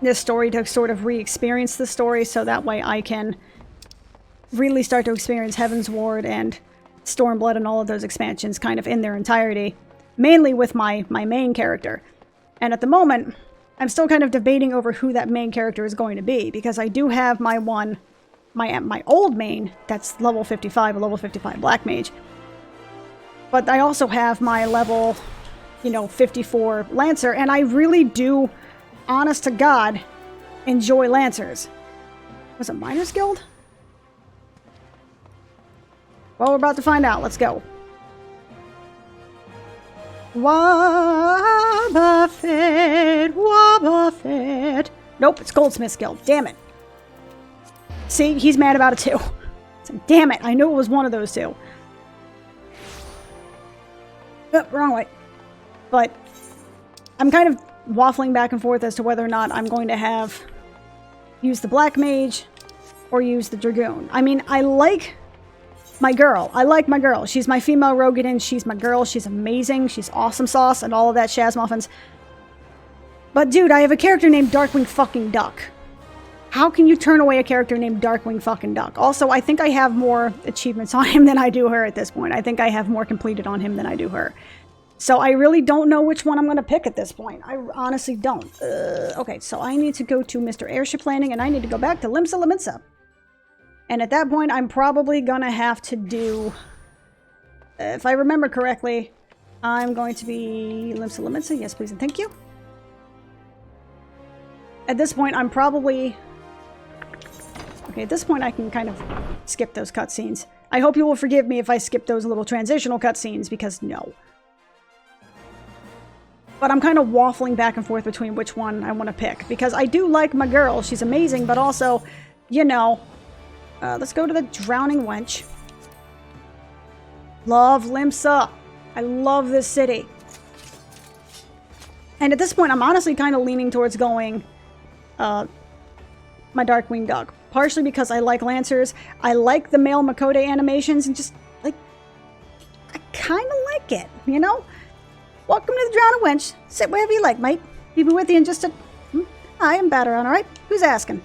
Speaker 1: this story to sort of re-experience the story, so that way I can really start to experience Heaven's Ward and Stormblood and all of those expansions kind of in their entirety, mainly with my main character. And at the moment, I'm still kind of debating over who that main character is going to be, because I do have my old main that's level 55, a level 55 Black Mage. But I also have my level, you know, 54 Lancer, and I really do, honest to God, enjoy Lancers. Was it Miners Guild? Well, we're about to find out. Let's go. Wobbuffet. Nope, it's Goldsmith's Guild. Damn it. See, he's mad about it too. So, damn it, I knew it was one of those two. Oh, wrong way. But I'm kind of waffling back and forth as to whether or not I'm going to use the Black Mage or use the Dragoon. I mean, I like my girl. She's my female Rogadin. She's my girl. She's amazing. She's awesome sauce and all of that shazmuffins. But dude, I have a character named Darkwing fucking Duck. How can you turn away a character named Darkwing fucking Duck? Also, I think I have more achievements on him than I do her at this point. I think I have more completed on him than I do her. So I really don't know which one I'm going to pick at this point. I honestly don't. Okay, so I need to go to Mr. Airship Landing, and I need to go back to Limsa Limitsa. And at that point, I'm probably going to have to do... if I remember correctly, I'm going to be Limsa Limitsa. Yes, please and thank you. At this point, I'm probably... okay, at this point, I can kind of skip those cutscenes. I hope you will forgive me if I skip those little transitional cutscenes, because no. But I'm kind of waffling back and forth between which one I want to pick, because I do like my girl. She's amazing, but also, you know... let's go to the Drowning Wench. Love Limsa. I love this city. And at this point, I'm honestly kind of leaning towards going... my Darkwing Duck. Partially because I like Lancers, I like the male Makote animations, and just, like, I kind of like it, you know? Welcome to the Drowning Wench. Sit wherever you like, mate. Be with you in just a... I am Batteron, alright? Who's asking?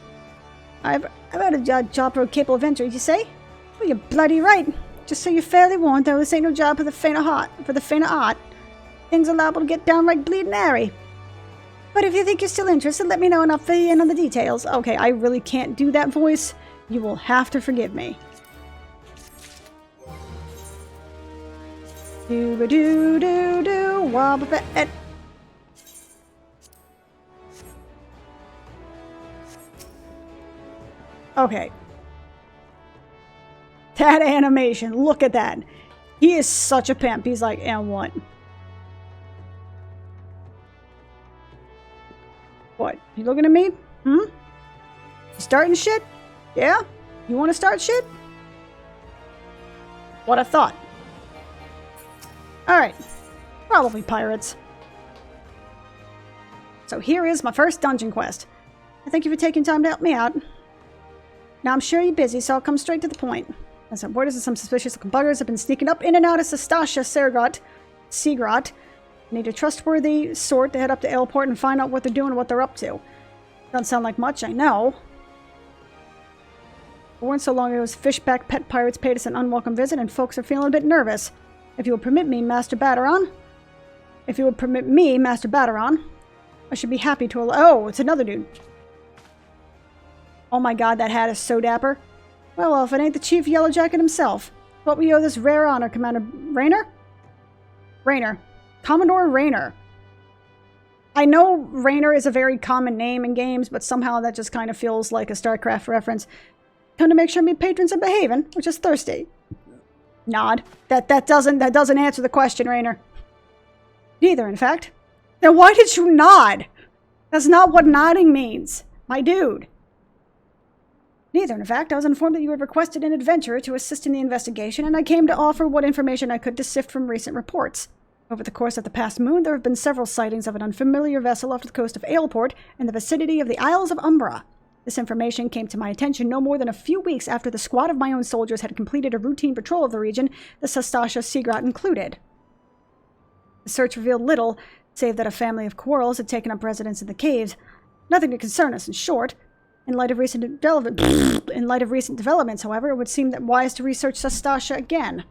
Speaker 1: I've had a job for a capable adventurer, you say? Well, you're bloody right. Just so you're fairly warned, though, this ain't no job for the faint of heart. For the faint of heart. Things are liable to get downright bleeding hairy. But if you think you're still interested, let me know and I'll fill you in on the details. Okay, I really can't do that voice. You will have to forgive me. Do-ba-do-do-do, wobba-ba-et. Okay. That animation, look at that. He is such a pimp. He's like, and what? What? You looking at me? You starting shit? Yeah? You want to start shit? What I thought. Alright. Probably pirates. So here is my first dungeon quest. I thank you for taking time to help me out. Now I'm sure you're busy, so I'll come straight to the point. As word is that some suspicious looking buggers have been sneaking up in and out of Sastasha Seagrot. Need a trustworthy sort to head up to Airport and find out what they're doing and what they're up to. Doesn't sound like much, I know. It weren't so long ago as fishback pet pirates paid us an unwelcome visit and folks are feeling a bit nervous. If you would permit me, Master Batteron, I should be happy to allow— oh, it's another dude. Oh my god, that hat is so dapper. Well, if it ain't the Chief Yellowjacket himself. What we owe this rare honor, Commander Raynor? Raynor. Commodore Raynor. I know Raynor is a very common name in games, but somehow that just kind of feels like a StarCraft reference. Come to make sure my patrons are behaving, which is thirsty. Nod. That doesn't answer the question, Raynor. Neither, in fact. Then why did you nod? That's not what nodding means, my dude. Neither, in fact. I was informed that you had requested an adventurer to assist in the investigation, and I came to offer what information I could to sift from recent reports. Over the course of the past moon, there have been several sightings of an unfamiliar vessel off the coast of Aleport in the vicinity of the Isles of Umbra. This information came to my attention no more than a few weeks after the squad of my own soldiers had completed a routine patrol of the region, the Sastasha Seagrot included. The search revealed little, save that a family of quarrels had taken up residence in the caves. Nothing to concern us, in short. In light of recent developments, however, it would seem that wise to research Sastasha again.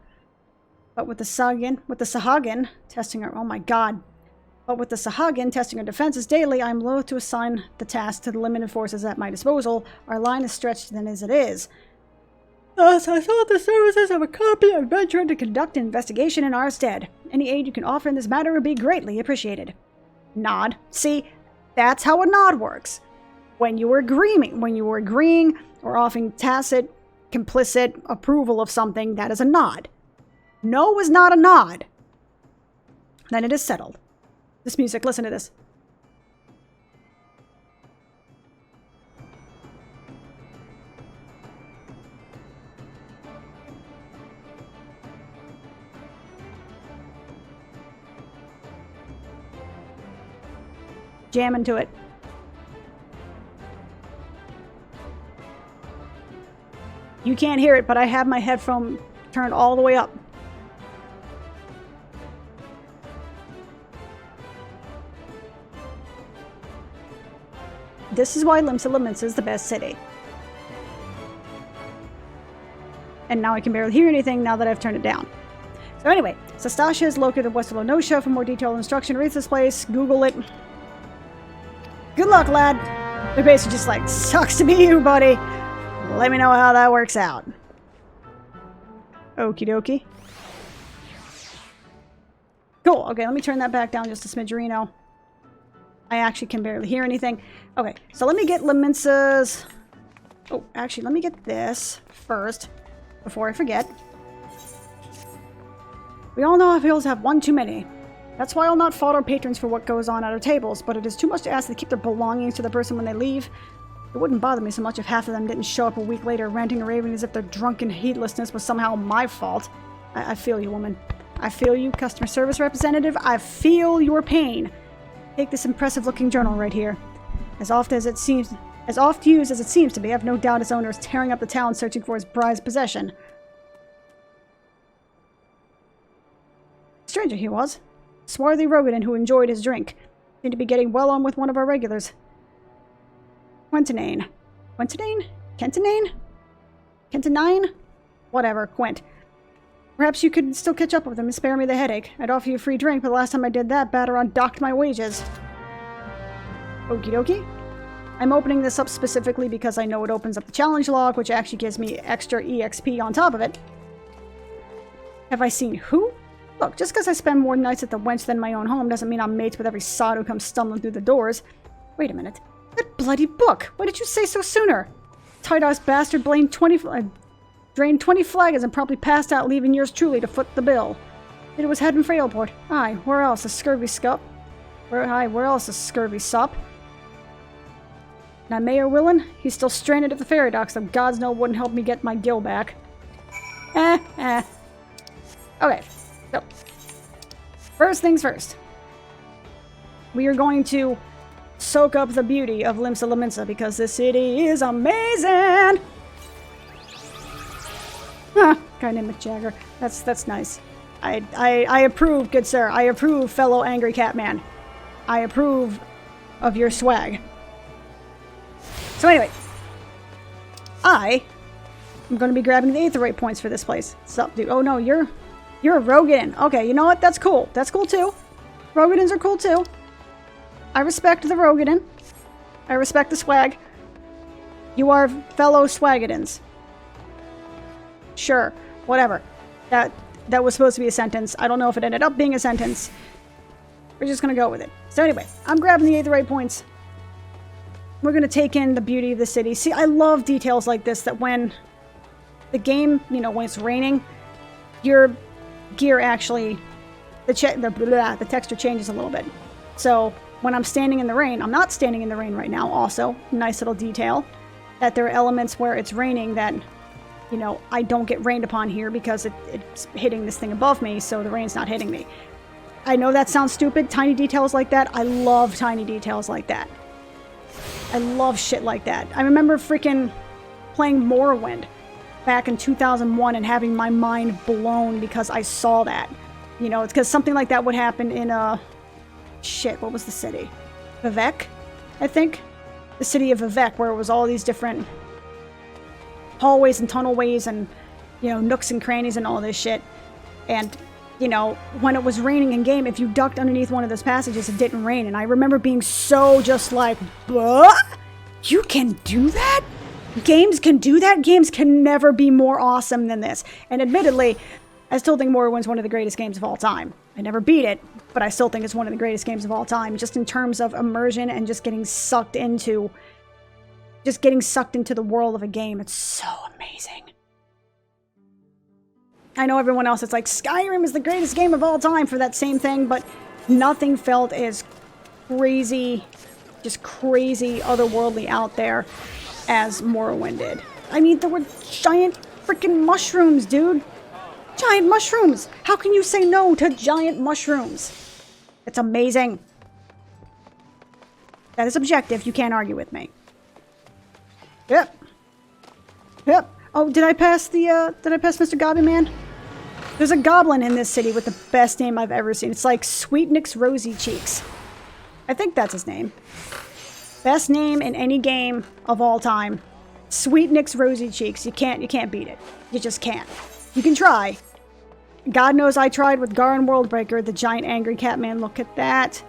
Speaker 1: But with the Sahagin testing our— oh my god. But with the Sahagin testing our defenses daily, I am loath to assign the task to the limited forces at my disposal. Our line is stretched thin as it is. Thus, I sought the services of a competent adventurer to conduct an investigation in our stead. Any aid you can offer in this matter would be greatly appreciated. Nod. See, that's how a nod works. When you were agreeing or offering tacit, complicit approval of something, that is a nod. No is not a nod. Then it is settled. This music, listen to this. Jam into it. You can't hear it, but I have my headphone turned all the way up. this is why Limsa Laminsa is the best city. And now I can barely hear anything now that I've turned it down. So anyway, Sastasha is located west of Lenosha. For more detailed instruction, read this place, Google it. Good luck, lad. They're basically just like, sucks to be you, buddy. Let me know how that works out. Okie dokie. Cool. Okay, let me turn that back down just a smidgerino. I actually can barely hear anything. Okay, so let me get Laminsa's... Oh, actually, let me get this first before I forget. We all know our hills have one too many. That's why I'll not fault our patrons for what goes on at our tables, but it is too much to ask them to keep their belongings to the person when they leave. It wouldn't bother me so much if half of them didn't show up a week later ranting and raving as if their drunken heedlessness was somehow my fault. I feel you, woman. I feel you, customer service representative. I feel your pain. Take this impressive-looking journal right here. As oft used as it seems to be, I have no doubt its owner is tearing up the town searching for his bride's possession. Stranger he was. Swarthy Rogadin who enjoyed his drink. Seemed to be getting well on with one of our regulars. Quentinane. Quentinane? Kentinane? Kentinine? Whatever, Quent. Perhaps you could still catch up with him and spare me the headache. I'd offer you a free drink, but the last time I did that, Battaron docked my wages. Okie dokie. I'm opening this up specifically because I know it opens up the challenge log, which actually gives me extra EXP on top of it. Have I seen who? Look, just because I spend more nights at the wench than my own home doesn't mean I'm mates with every sod who comes stumbling through the doors. Wait a minute. That bloody book! Why did you say so sooner? Tight-ass bastard drained 20 flagons and promptly passed out, leaving yours truly to foot the bill. It was heading for Ailport. Aye, where else? A scurvy scup? Where else a scurvy sup? Now Mayor Willen, he's still stranded at the ferry dock, so gods know wouldn't help me get my gill back. Okay, so first things first. We are going to soak up the beauty of Limsa Laminsa because this city is amazing! Huh, kind of Mick Jagger. That's nice. I approve, good sir. I approve, fellow angry catman. I approve of your swag. So anyway, I am going to be grabbing the Aetherite points for this place. Sup, dude? Oh no, you're a Rogadin. Okay, you know what? That's cool. That's cool too. Rogadins are cool too. I respect the Rogadin. I respect the swag. You are fellow Swagadins. Sure, whatever. That was supposed to be a sentence. I don't know if it ended up being a sentence. We're just gonna go with it. So anyway, I'm grabbing the Aetherite points. We're gonna take in the beauty of the city. See, I love details like this, that when the game, you know, when it's raining, your gear actually, the texture changes a little bit. So when I'm standing in the rain, I'm not standing in the rain right now, also, nice little detail, that there are elements where it's raining that, you know, I don't get rained upon here because it's hitting this thing above me, so the rain's not hitting me. I know that sounds stupid, tiny details like that. I love tiny details like that. I love shit like that. I remember freaking playing Morrowind back in 2001 and having my mind blown because I saw that. You know, it's because something like that would happen in, shit, what was the city? Vivek, I think? The city of Vivek, where it was all these different hallways and tunnelways and, you know, nooks and crannies and all this shit. And, you know, when it was raining in game, if you ducked underneath one of those passages, it didn't rain. And I remember being so just like, what? You can do that? Games can do that? Games can never be more awesome than this. And admittedly, I still think Morrowind's one of the greatest games of all time. I never beat it, but I still think it's one of the greatest games of all time, just in terms of immersion and just getting sucked into the world of a game. It's so amazing. I know everyone else, it's like, Skyrim is the greatest game of all time for that same thing, but nothing felt as crazy, just crazy, otherworldly out there as Morrowind did. I mean, there were giant freaking mushrooms, dude. Giant mushrooms! How can you say no to giant mushrooms? It's amazing. That is objective. You can't argue with me. Yep. Yep. Oh, did I pass Mr. Goblin Man? There's a goblin in this city with the best name I've ever seen. It's like Sweet Nick's Rosy Cheeks. I think that's his name. Best name in any game of all time. Sweet Nick's Rosy Cheeks. You can't beat it. You just can't. You can try. God knows I tried with Garin Worldbreaker, the giant angry Catman. Look at that.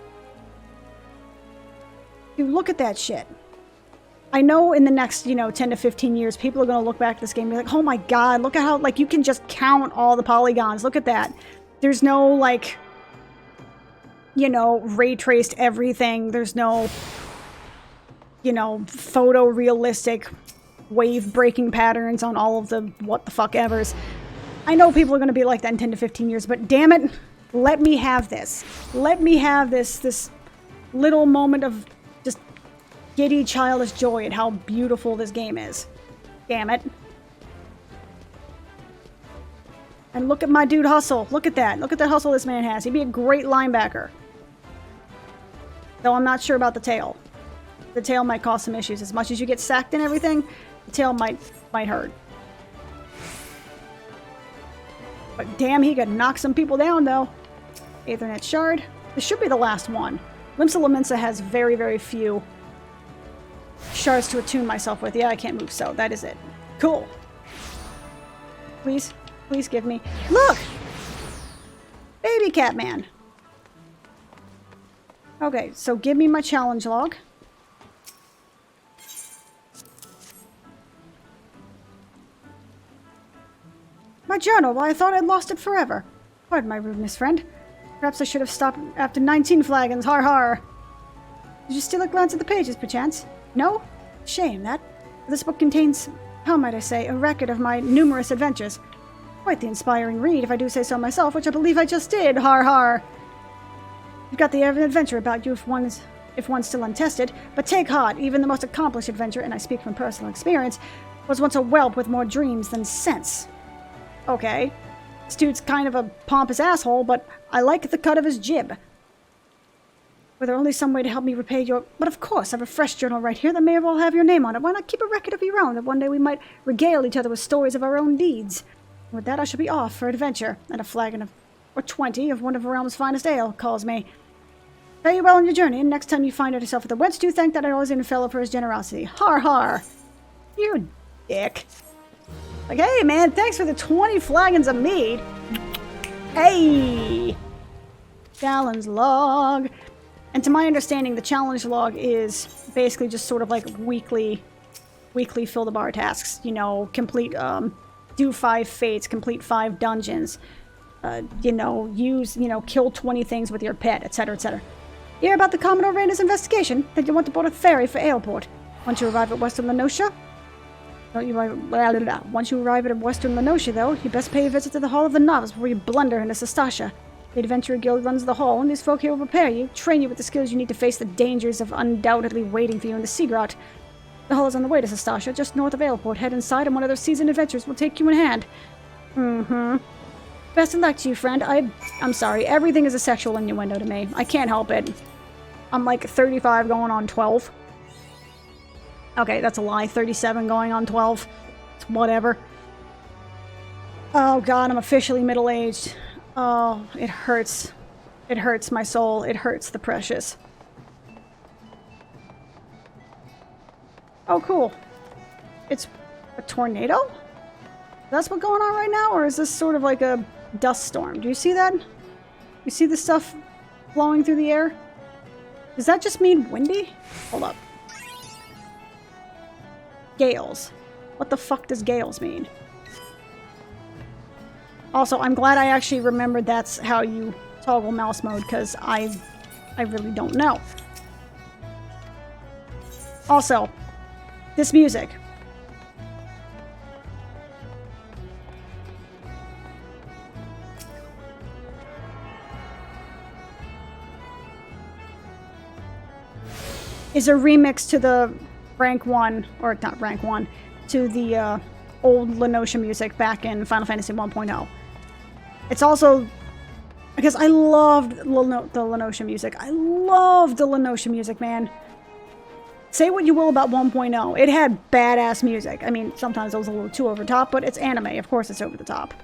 Speaker 1: Dude, look at that shit. I know in the next, 10 to 15 years, people are going to look back at this game and be like, oh my god, look at how, like, you can just count all the polygons. Look at that. There's no, like, ray traced everything. There's no, photorealistic wave breaking patterns on all of the what the fuck evers. I know people are going to be like that in 10 to 15 years, but damn it, let me have this. Let me have this little moment of just giddy childish joy at how beautiful this game is. Damn it. And look at my dude hustle. Look at that. Look at the hustle this man has. He'd be a great linebacker. Though I'm not sure about the tail. The tail might cause some issues. As much as you get sacked and everything, the tail might hurt. But damn, he could knock some people down, though. Aethernet Shard. This should be the last one. Limsa Lominsa has very, very few shards to attune myself with. Yeah, I can't move, so that is it. Cool. Please, please give me... Look! Baby Catman. Okay, so give me my challenge log. My journal, why I thought I'd lost it forever. Pardon my rudeness, friend. Perhaps I should have stopped after 19 flagons, har har. Did you steal a glance at the pages, perchance? No? Shame, that. This book contains, how might I say, a record of my numerous adventures. Quite the inspiring read, if I do say so myself, which I believe I just did, har har. You've got the adventure about you if one's still untested, but take heart, even the most accomplished adventurer, and I speak from personal experience, was once a whelp with more dreams than sense. Okay. This dude's kind of a pompous asshole, but I like the cut of his jib. Were there only some way to help me repay your... But of course, I have a fresh journal right here that may well have your name on it. Why not keep a record of your own, that one day we might regale each other with stories of our own deeds? With that, I shall be off for adventure, and a flagon of... or 20 of one of the realm's finest ale calls me. Fare you well on your journey, and next time you find yourself at the Wets, do thank that Eorzea fellow for his generosity. Har har! You dick. Like, hey man, thanks for the 20 flagons of mead. Hey! Challenge log. And to my understanding, the challenge log is basically just sort of like weekly fill the bar tasks. Complete, do 5 fates, complete 5 dungeons. Kill 20 things with your pet, etc., etc. Hear about the Commodore Rainer's investigation? That you want to board a ferry for Aleport. Once you arrive at Western Lenosha, Once you arrive at Western Lenosha, though, you best pay a visit to the Hall of the Novice before you blunder into Sestasha. The Adventurer Guild runs the hall, and these folk here will prepare you, train you with the skills you need to face the dangers of undoubtedly waiting for you in the Sea Grot. The hall is on the way to Sestasha, just north of Aleport. Head inside, and one of their seasoned adventurers will take you in hand. Best of luck to you, friend. I'm sorry, everything is a sexual innuendo to me. I can't help it. I'm like 35 going on 12. Okay, that's a lie. 37 going on 12. It's whatever. Oh god, I'm officially middle-aged. Oh, it hurts. It hurts my soul. It hurts the precious. Oh, cool. It's a tornado? That's what's going on right now? Or is this sort of like a dust storm? Do you see that? You see the stuff flowing through the air? Does that just mean windy? Hold up. Gales. What the fuck does gales mean? Also, I'm glad I actually remembered that's how you toggle mouse mode, because I really don't know. Also, this music. Is a remix to the rank 1, or not rank 1, to the old Lenosha music back in Final Fantasy 1.0. It's also because I loved the Lenosha music. I loved the Lenosha music, man. Say what you will about 1.0. It had badass music. I mean, sometimes it was a little too over the top, but it's anime. Of course it's over the top.